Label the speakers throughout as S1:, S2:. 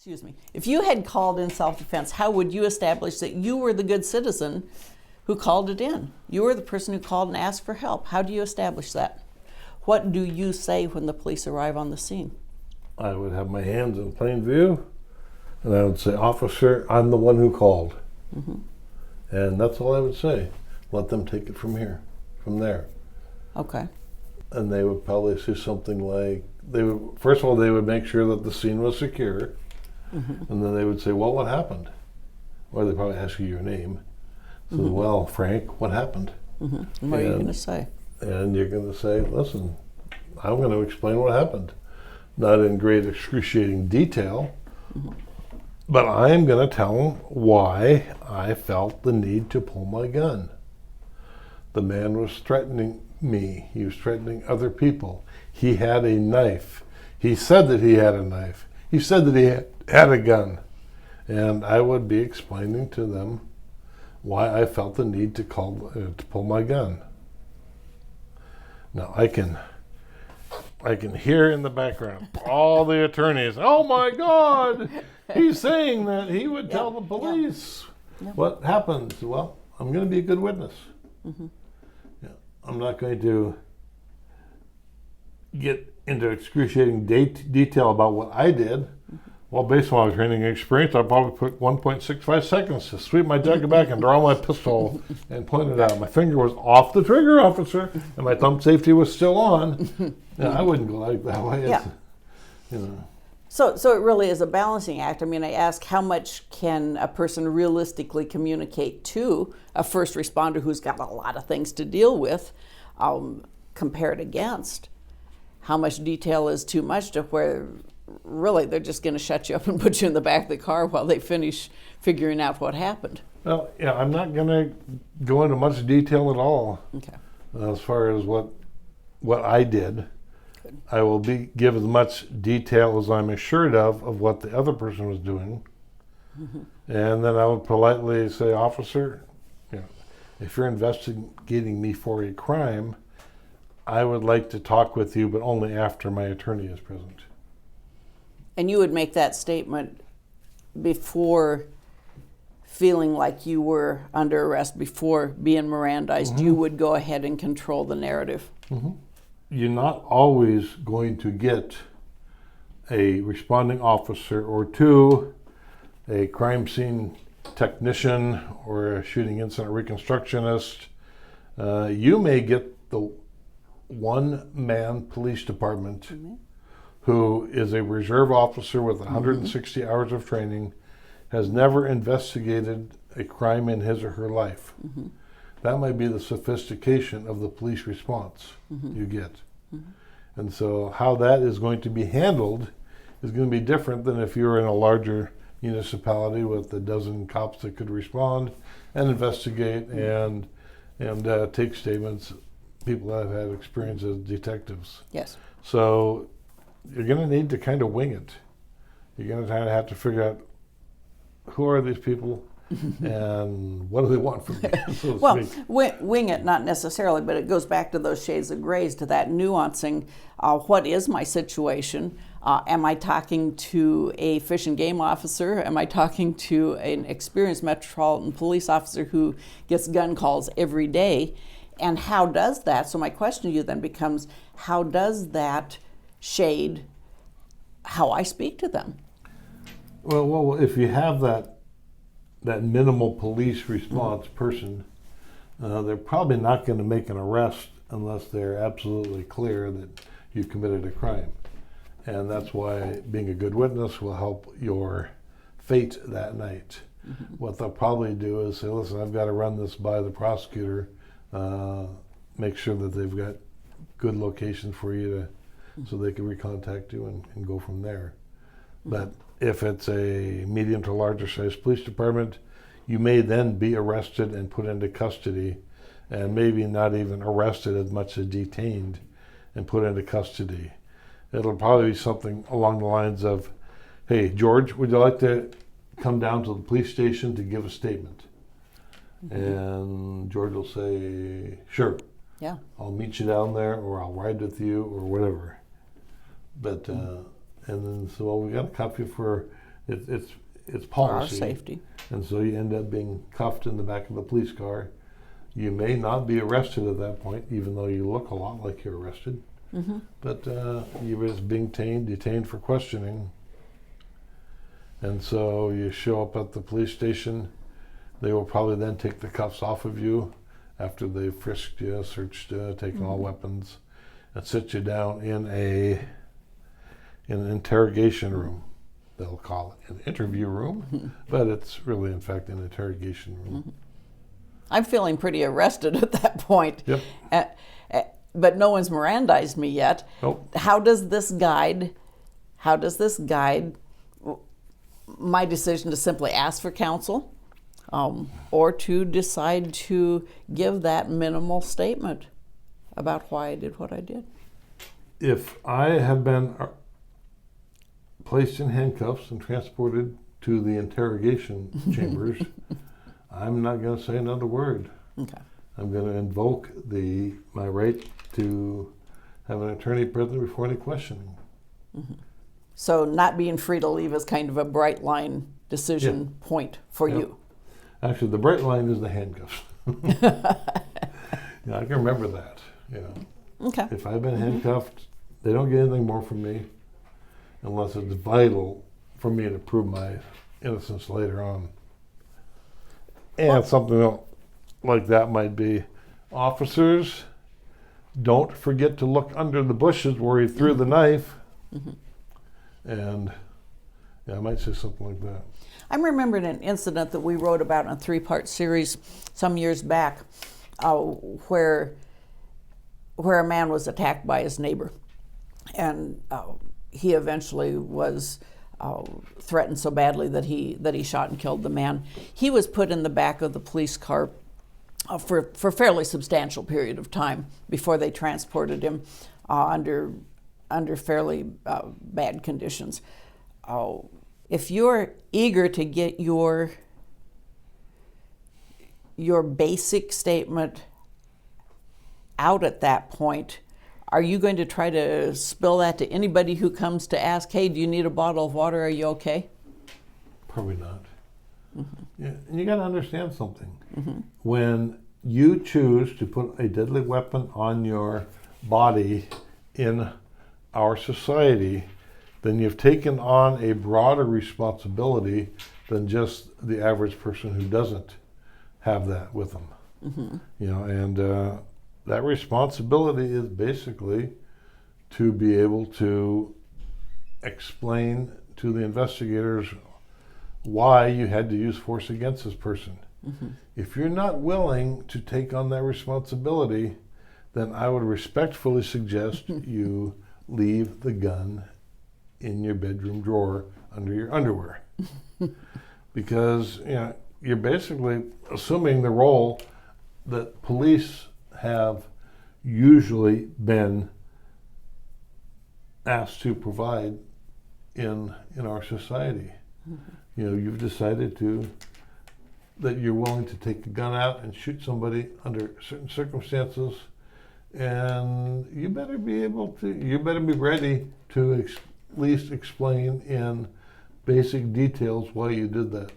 S1: Excuse me. If you had called in self-defense, how would you establish that you were the good citizen who called it in? You were the person who called and asked for help. How do you establish that? What do you say when the police arrive on the scene?
S2: I would have my hands in plain view, and I would say, "Officer, I'm the one who called."
S1: Mm-hmm.
S2: And that's all I would say. Let them take it from there.
S1: Okay.
S2: And they would probably say something like, first of all, they would make sure that the scene was secure.
S1: Mm-hmm.
S2: And then they would say, "Well, what happened?" Or they probably ask you your name. So,
S1: Mm-hmm.
S2: "Well, Frank, what happened?"
S1: Mm-hmm. And what are you going to say?
S2: And you're going to say, "Listen, I'm going to explain what happened. Not in great excruciating detail,
S1: Mm-hmm.
S2: but I'm going to tell them why I felt the need to pull my gun. The man was threatening me. He was threatening other people. He had a knife. He said that he had a knife. He said that he had a gun." And I would be explaining to them why I felt the need to pull my gun. Now I can hear in the background all the attorneys, "Oh my God, he's saying that he would tell the police."
S1: Yeah.
S2: What happened? Well, I'm going to be a good witness.
S1: Mm-hmm.
S2: Yeah, I'm not going to get into excruciating detail about what I did. Well, based on my training and experience, I probably put 1.65 seconds to sweep my jacket back and draw my pistol and point it out. My finger was off the trigger, officer, and my thumb safety was still on. Yeah, I wouldn't go like that way.
S1: Yeah.
S2: You know.
S1: So it really is a balancing act. I mean, I ask, how much can a person realistically communicate to a first responder who's got a lot of things to deal with, compared against how much detail is too much, to where really they're just going to shut you up and put you in the back of the car while they finish figuring out what happened.
S2: Well, yeah, I'm not going to go into much detail at all.
S1: Okay.
S2: As far as what I did.
S1: Good.
S2: I will give as much detail as I'm assured of what the other person was doing.
S1: Mm-hmm.
S2: And then I would politely say, "Officer, if you're investigating me for a crime, I would like to talk with you, but only after my attorney is present."
S1: And you would make that statement before feeling like you were under arrest, before being Mirandized. Mm-hmm. You would go ahead and control the narrative.
S2: Mm-hmm. You're not always going to get a responding officer or two, a crime scene technician or a shooting incident reconstructionist. You may get the one-man police department mm-hmm. who is a reserve officer with 160 mm-hmm. hours of training, has never investigated a crime in his or her life. Mm-hmm. That might be the sophistication of the police response mm-hmm. you get. Mm-hmm. And so how that is going to be handled is going to be different than if you're in a larger municipality with a dozen cops that could respond and investigate mm-hmm. and take statements, people that have had experience as detectives.
S1: Yes.
S2: So you're going to need to kind of wing it. You're going to kind of have to figure out, who are these people and what do they want from me? So
S1: well, wing it, not necessarily, but it goes back to those shades of grays, to that nuancing. What is my situation? Am I talking to a fish and game officer? Am I talking to an experienced Metropolitan Police officer who gets gun calls every day? And how does that, so my question to you then becomes, how does that shade how I speak to them?
S2: Well, if you have that minimal police response mm-hmm. person, they're probably not going to make an arrest unless they're absolutely clear that you've committed a crime. And that's why being a good witness will help your fate that night. Mm-hmm. What they'll probably do is say, "Listen, I've got to run this by the prosecutor, make sure that they've got good location for you mm-hmm. so they can recontact you and go from there." Mm-hmm. But if it's a medium to larger size police department, you may then be arrested and put into custody, and maybe not even arrested as much as detained and put into custody. It'll probably be something along the lines of, "Hey, George, would you like to come down to the police station to give a statement?" Mm-hmm. And George will say, "Sure.
S1: Yeah.
S2: I'll meet you down there, or I'll ride with you, or whatever." But and then so, "Well, we got a copy for It's
S1: For our
S2: policy.
S1: safety.
S2: And so you end up being cuffed in the back of the police car. You may not be arrested at that point, even though you look a lot like you're arrested.
S1: Mm-hmm.
S2: But you're just being detained for questioning. And so you show up at the police station. They will probably then take the cuffs off of you after they've frisked you, searched you, taken all weapons, and sit you down in an interrogation room. They'll call it an interview room, but it's really, in fact, an interrogation room.
S1: I'm feeling pretty arrested at that point.
S2: Yep.
S1: But no one's Mirandized me yet.
S2: Nope.
S1: How does this guide my decision to simply ask for counsel, or to decide to give that minimal statement about why I did what I did?
S2: If I have been placed in handcuffs and transported to the interrogation chambers, I'm not going to say another word.
S1: Okay.
S2: I'm going to invoke my right to have an attorney present before any questioning.
S1: Mm-hmm. So not being free to leave is kind of a bright line decision point for you.
S2: Actually, the bright line is the handcuffs. Yeah, I can remember that.
S1: Okay.
S2: If I've been handcuffed, they don't get anything more from me unless it's vital for me to prove my innocence later on. And something like that might be, officers, don't forget to look under the bushes where he threw the knife. And I might say something like that.
S1: I'm remembering an incident that we wrote about in a 3-part series some years back, where a man was attacked by his neighbor, and he eventually was threatened so badly that he shot and killed the man. He was put in the back of the police car for a fairly substantial period of time before they transported him under fairly bad conditions. If you're eager to get your basic statement out at that point, are you going to try to spill that to anybody who comes to ask, hey, do you need a bottle of water? Are you okay?
S2: Probably not. Yeah, and you got to understand something. When you choose to put a deadly weapon on your body in our society, then you've taken on a broader responsibility than just the average person who doesn't have that with them. And that responsibility is basically to be able to explain to the investigators why you had to use force against this person. If you're not willing to take on that responsibility, then I would respectfully suggest you leave the gun in your bedroom drawer under your underwear. Because you're basically assuming the role that police have usually been asked to provide in our society. You've decided that you're willing to take a gun out and shoot somebody under certain circumstances, and you better be ready to at least explain in basic details why you did that.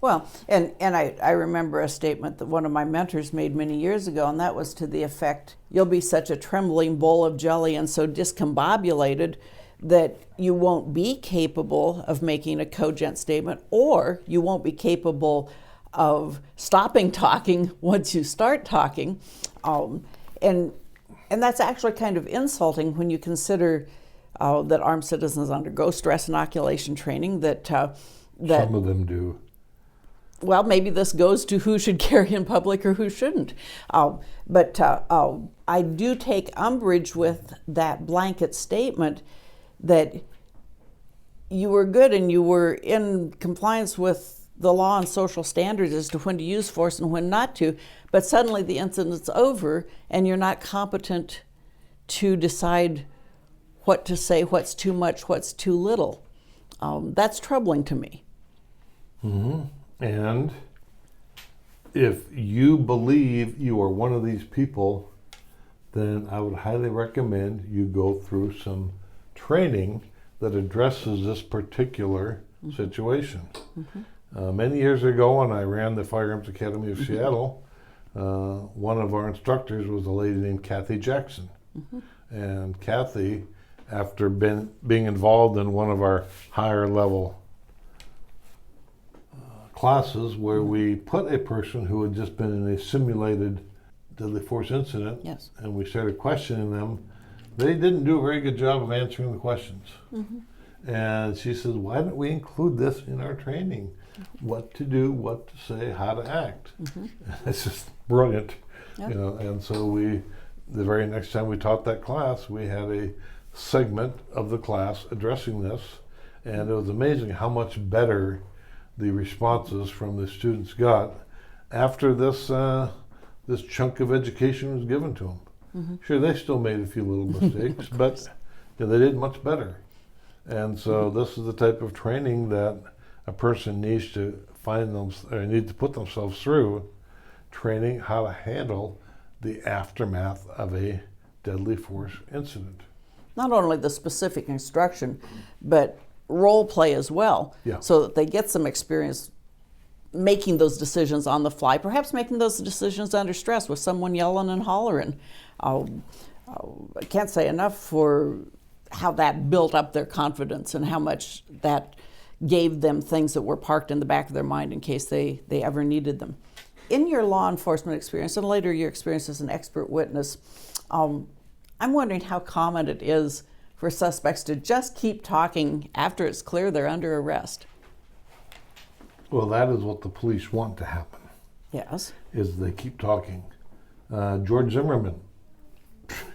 S1: Well, and I remember a statement that one of my mentors made many years ago, and that was to the effect, you'll be such a trembling bowl of jelly and so discombobulated that you won't be capable of making a cogent statement, or you won't be capable of stopping talking once you start talking. And that's actually kind of insulting when you consider that armed citizens undergo stress inoculation training, that
S2: some of them do.
S1: Well, maybe this goes to who should carry in public or who shouldn't. But I do take umbrage with that blanket statement that you were good and you were in compliance with the law and social standards as to when to use force and when not to, but suddenly the incident's over and you're not competent to decide what to say, what's too much, what's too little. That's troubling to me.
S2: And if you believe you are one of these people, then I would highly recommend you go through some training that addresses this particular situation. Many years ago, when I ran the Firearms Academy of Seattle, one of our instructors was a lady named Kathy Jackson. And Kathy, after being involved in one of our higher level classes where we put a person who had just been in a simulated deadly force incident,
S1: Yes.
S2: and we started questioning them, they didn't do a very good job of answering the questions. And she says, why don't we include this in our training? What to do, what to say, how to act. It's just brilliant.
S1: Yep.
S2: You know, and so the very next time we taught that class, we had a segment of the class addressing this, and it was amazing how much better the responses from the students got after this this chunk of education was given to them. Sure, they still made a few little mistakes, but they did much better. And so this is the type of training that a person needs to need to put themselves through, training how to handle the aftermath of a deadly force incident.
S1: Not only the specific instruction, but role play as well,
S2: Yeah.
S1: so that they get some experience making those decisions on the fly, perhaps making those decisions under stress with someone yelling and hollering. I can't say enough for how that built up their confidence and how much that gave them things that were parked in the back of their mind in case they ever needed them. In your law enforcement experience and later your experience as an expert witness, I'm wondering how common it is for suspects to just keep talking after it's clear they're under arrest.
S2: Well, that is what the police want to happen,
S1: Yes.
S2: is they keep talking. George Zimmerman,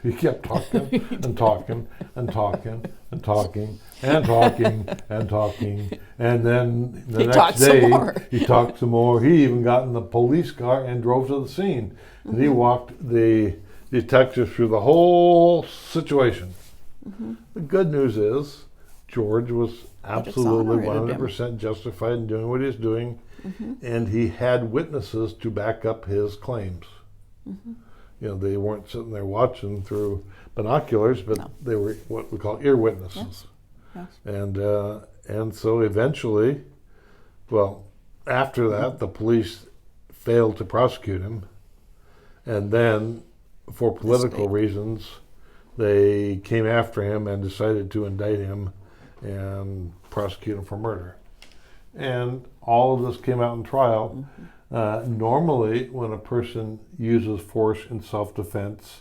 S2: he kept talking and talking and talking and talking and talking and talking, and then the next day he talked some more. He even got in the police car and drove to the scene, and he walked the detectives through the whole situation. The good news is George was absolutely 100% justified in doing what he was doing, and he had witnesses to back up his claims. You know, they weren't sitting there watching through binoculars, but they were what we call ear witnesses.
S1: Yes.
S2: And so eventually, well, after that, the police failed to prosecute him, and then, for political reasons, they came after him and decided to indict him and prosecute him for murder. And all of this came out in trial. Normally, when a person uses force in self-defense,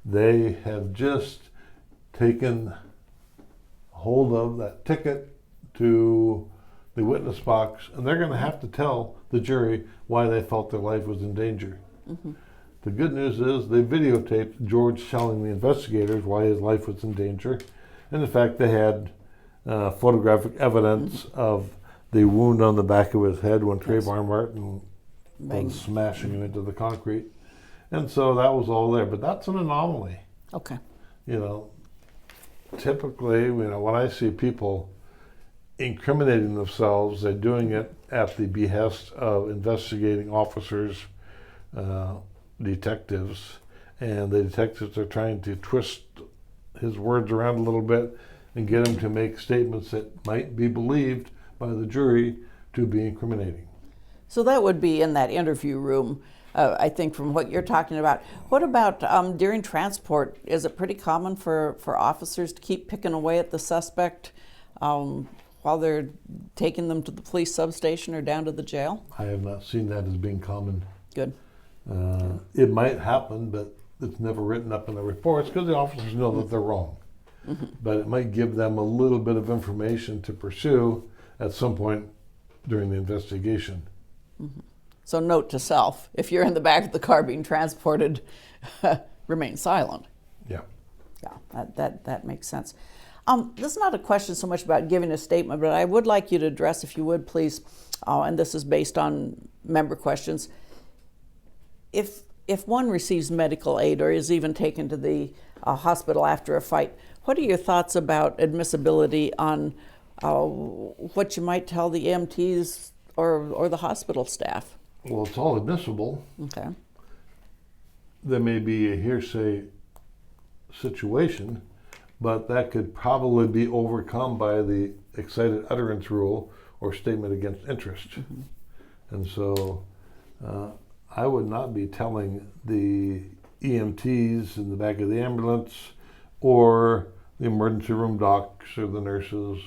S2: they have just taken hold of that ticket to the witness box, and they're going to have to tell the jury why they felt their life was in danger. The good news is they videotaped George telling the investigators why his life was in danger, and in fact they had photographic evidence of the wound on the back of his head when Trayvon Martin was smashing him into the concrete. And so that was all there, but that's an anomaly.
S1: Okay.
S2: You know, typically, when I see people incriminating themselves, they're doing it at the behest of investigating officers, detectives, and the detectives are trying to twist his words around a little bit and get him to make statements that might be believed by the jury to be incriminating.
S1: So that would be in that interview room, I think, from what you're talking about. What about during transport? Is it pretty common for officers to keep picking away at the suspect while they're taking them to the police substation or down to the jail?
S2: I have not seen that as being common.
S1: Good.
S2: It might happen, but it's never written up in the reports because the officers know that they're wrong. But it might give them a little bit of information to pursue at some point during the investigation.
S1: So note to self, if you're in the back of the car being transported, remain silent.
S2: Yeah.
S1: Yeah, that makes sense. This is not a question so much about giving a statement, but I would like you to address, if you would please, and this is based on member questions, if one receives medical aid or is even taken to the hospital after a fight, what are your thoughts about admissibility on what you might tell the EMTs or the hospital staff?
S2: Well, it's all admissible.
S1: Okay.
S2: There may be a hearsay situation, but that could probably be overcome by the excited utterance rule, or statement against interest. And so I would not be telling the EMTs in the back of the ambulance or the emergency room docs or the nurses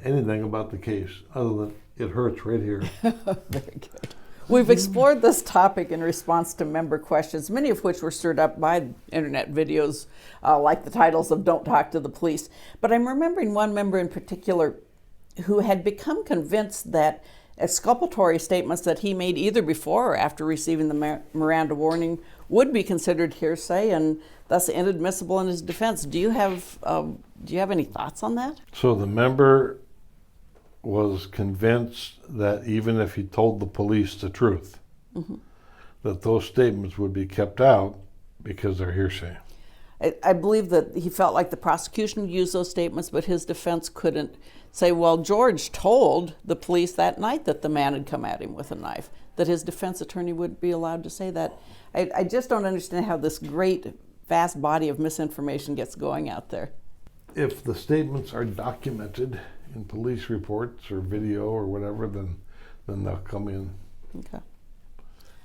S2: anything about the case other than it hurts right here.
S1: Very good. We've explored this topic in response to member questions, many of which were stirred up by internet videos like the titles of Don't Talk to the Police. But I'm remembering one member in particular who had become convinced that exculpatory statements that he made either before or after receiving the Miranda warning would be considered hearsay and thus inadmissible in his defense. Do you have any thoughts on that?
S2: So the member was convinced that even if he told the police the truth, that those statements would be kept out because they're hearsay.
S1: I believe that he felt like the prosecution would use those statements, but his defense couldn't say, well, George told the police that night that the man had come at him with a knife, that his defense attorney would be allowed to say that. I just don't understand how this great, vast body of misinformation gets going out there.
S2: If the statements are documented in police reports or video or whatever, then they'll come in.
S1: Okay.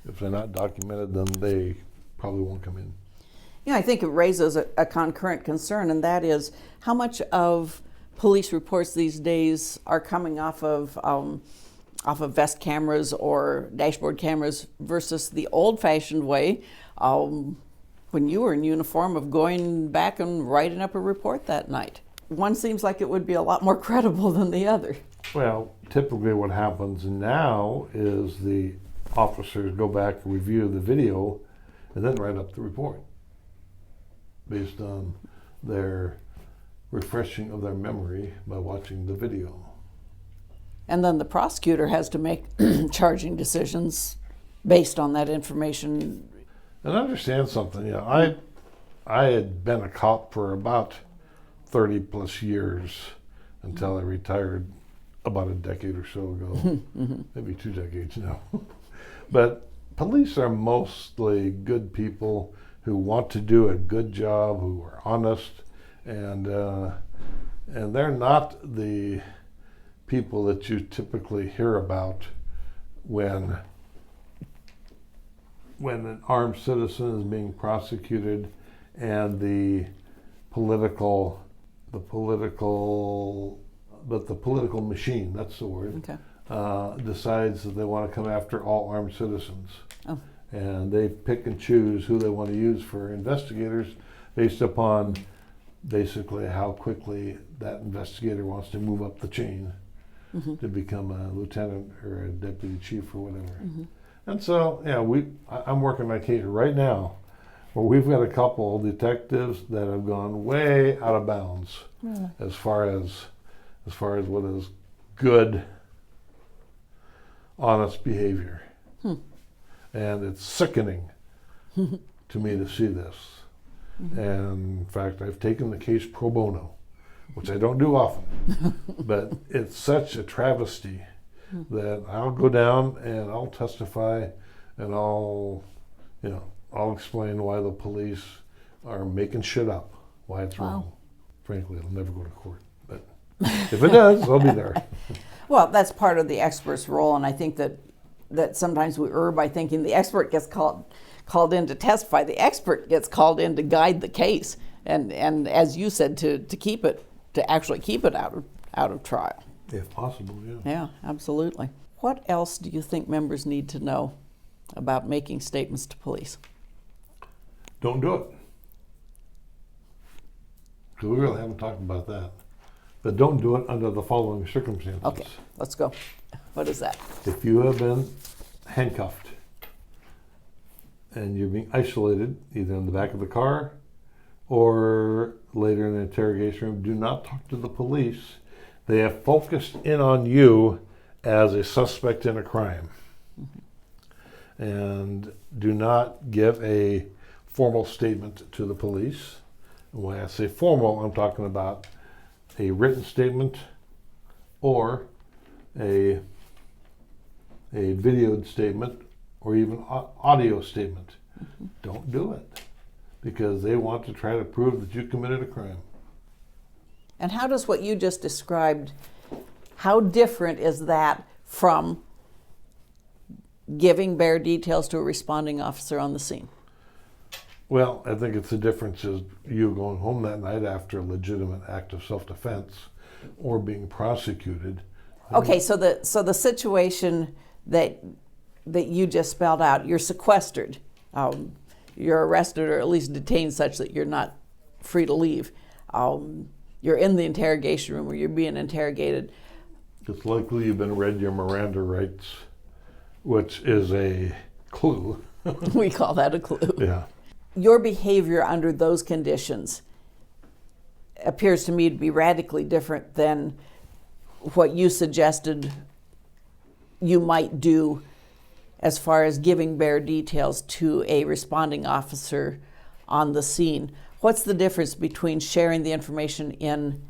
S2: If they're not documented, then they probably won't come in.
S1: I think it raises a concurrent concern, and that is how much of police reports these days are coming off of vest cameras or dashboard cameras versus the old-fashioned way when you were in uniform of going back and writing up a report that night. One seems like it would be a lot more credible than the other.
S2: Well, typically what happens now is the officers go back and review the video and then write up the report based on their refreshing of their memory by watching the video.
S1: And then the prosecutor has to make charging decisions based on that information.
S2: And understand something, I had been a cop for about 30 plus years until I retired about a decade or so ago, maybe 2 decades now. But police are mostly good people who want to do a good job, who are honest, and they're not the people that you typically hear about when an armed citizen is being prosecuted and the political machine, that's the word, decides that they want to come after all armed citizens.
S1: Oh.
S2: And they pick and choose who they want to use for investigators based upon basically how quickly that investigator wants to move up the chain to become a lieutenant or a deputy chief or whatever. And so, I'm working on a case right now where we've got a couple of detectives that have gone way out of bounds as far as what is good, honest behavior. And it's sickening to me to see this. And in fact, I've taken the case pro bono, which I don't do often, but it's such a travesty that I'll go down and I'll testify and I'll explain why the police are making shit up, why it's wrong. Frankly, it'll never go to court, but if it does, I'll be there.
S1: Well, that's part of the expert's role, and I think that sometimes we err by thinking the expert gets called in to testify. The expert gets called in to guide the case, and as you said, to actually keep it out of trial.
S2: If possible, yeah.
S1: Yeah, absolutely. What else do you think members need to know about making statements to police?
S2: Don't do it. Because we really haven't talked about that. But don't do it under the following circumstances.
S1: Okay, let's go. What is that?
S2: If you have been handcuffed and you're being isolated, either in the back of the car or later in the interrogation room, do not talk to the police. They have focused in on you as a suspect in a crime. And do not give a formal statement to the police. And when I say formal, I'm talking about a written statement or a videoed statement or even audio statement. Don't do it because they want to try to prove that you committed a crime.
S1: And how does what you just described How different is that from giving bare details to a responding officer on the scene?
S2: Well, I think it's the difference is you going home that night after a legitimate act of self-defense or being prosecuted.
S1: Okay, so the situation that you just spelled out, you're sequestered, you're arrested or at least detained such that you're not free to leave. You're in the interrogation room where you're being interrogated.
S2: It's likely you've been read your Miranda rights, which is a clue.
S1: We call that a clue.
S2: Yeah.
S1: Your behavior under those conditions appears to me to be radically different than what you suggested you might do as far as giving bare details to a responding officer on the scene. What's the difference between sharing the information in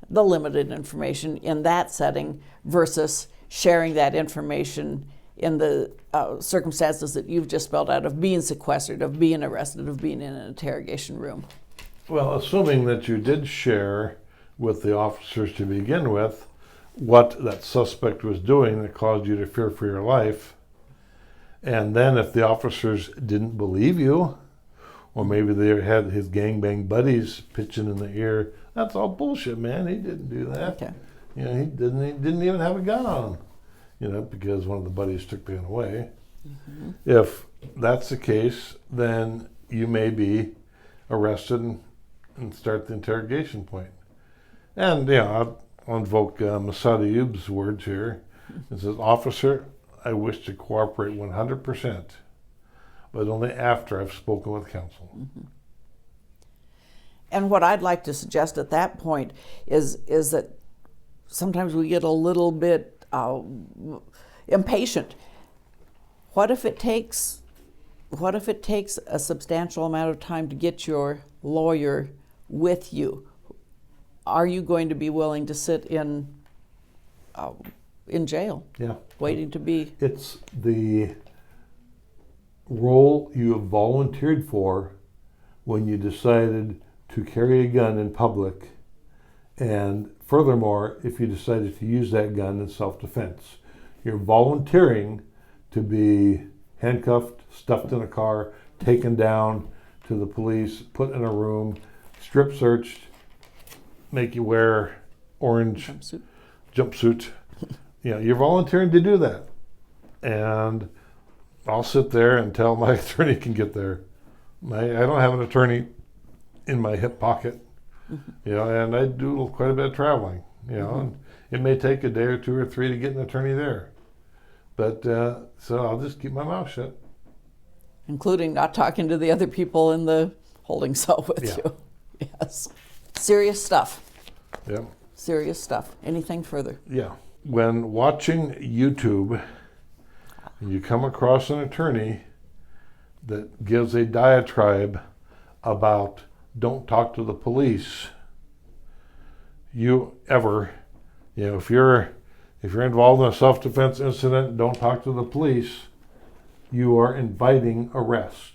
S1: the limited information in that setting versus sharing that information in the circumstances that you've just spelled out of being sequestered, of being arrested, of being in an interrogation room?
S2: Well, assuming that you did share with the officers to begin with what that suspect was doing that caused you to fear for your life, and then if the officers didn't believe you, or maybe they had his gangbang buddies pitching in the ear, that's all bullshit, man. He didn't do that.
S1: Okay.
S2: You know, he didn't even have a gun on him. You know, because one of the buddies took the gun away. Mm-hmm. If that's the case, then you may be arrested and start the interrogation point. And, you know, I'll invoke Masada Ayoub's words here. It says, "Officer, I wish to cooperate 100%, but only after I've spoken with counsel."
S1: Mm-hmm. And what I'd like to suggest at that point is that sometimes we get a little bit impatient. What if it takes a substantial amount of time to get your lawyer with you? Are you going to be willing to sit in jail?
S2: Yeah.
S1: Waiting to be.
S2: It's the role you have volunteered for when you decided to carry a gun in public, and furthermore, if you decided to use that gun in self-defense. You're volunteering to be handcuffed, stuffed in a car, taken down to the police, put in a room, strip searched, make you wear orange jumpsuit. You know, you're volunteering to do that. And I'll sit there until my attorney can get there. I don't have an attorney in my hip pocket. You know, and I do quite a bit of traveling, you know, and it may take a day or two or three to get an attorney there. But so I'll just keep my mouth shut.
S1: Including not talking to the other people in the holding cell with you. Yes. Serious stuff.
S2: Yeah.
S1: Serious stuff. Anything further?
S2: Yeah. When watching YouTube and you come across an attorney that gives a diatribe about don't talk to the police, if you're involved in a self-defense incident, don't talk to the police, you are inviting arrest.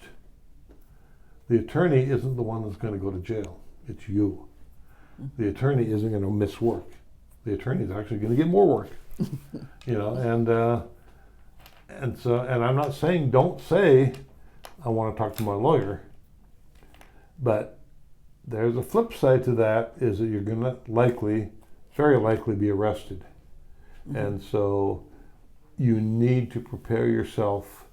S2: The attorney isn't the one that's going to go to jail. It's you. The attorney isn't going to miss work. The attorney is actually going to get more work. You know, and I'm not saying don't say I want to talk to my lawyer, but there's a flip side to that, is that you're going to very likely be arrested. Mm-hmm. And so you need to prepare yourself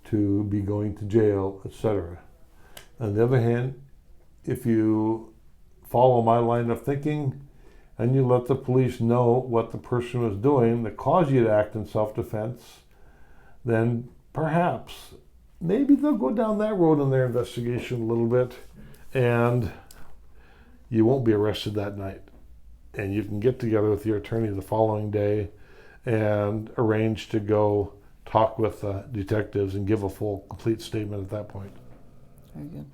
S2: to be going to jail, etc. On the other hand, if you follow my line of thinking and you let the police know what the person was doing that caused you to act in self-defense, then perhaps, maybe they'll go down that road in their investigation a little bit, and you won't be arrested that night. And you can get together with your attorney the following day and arrange to go talk with detectives and give a full, complete statement at that point.
S1: Very good.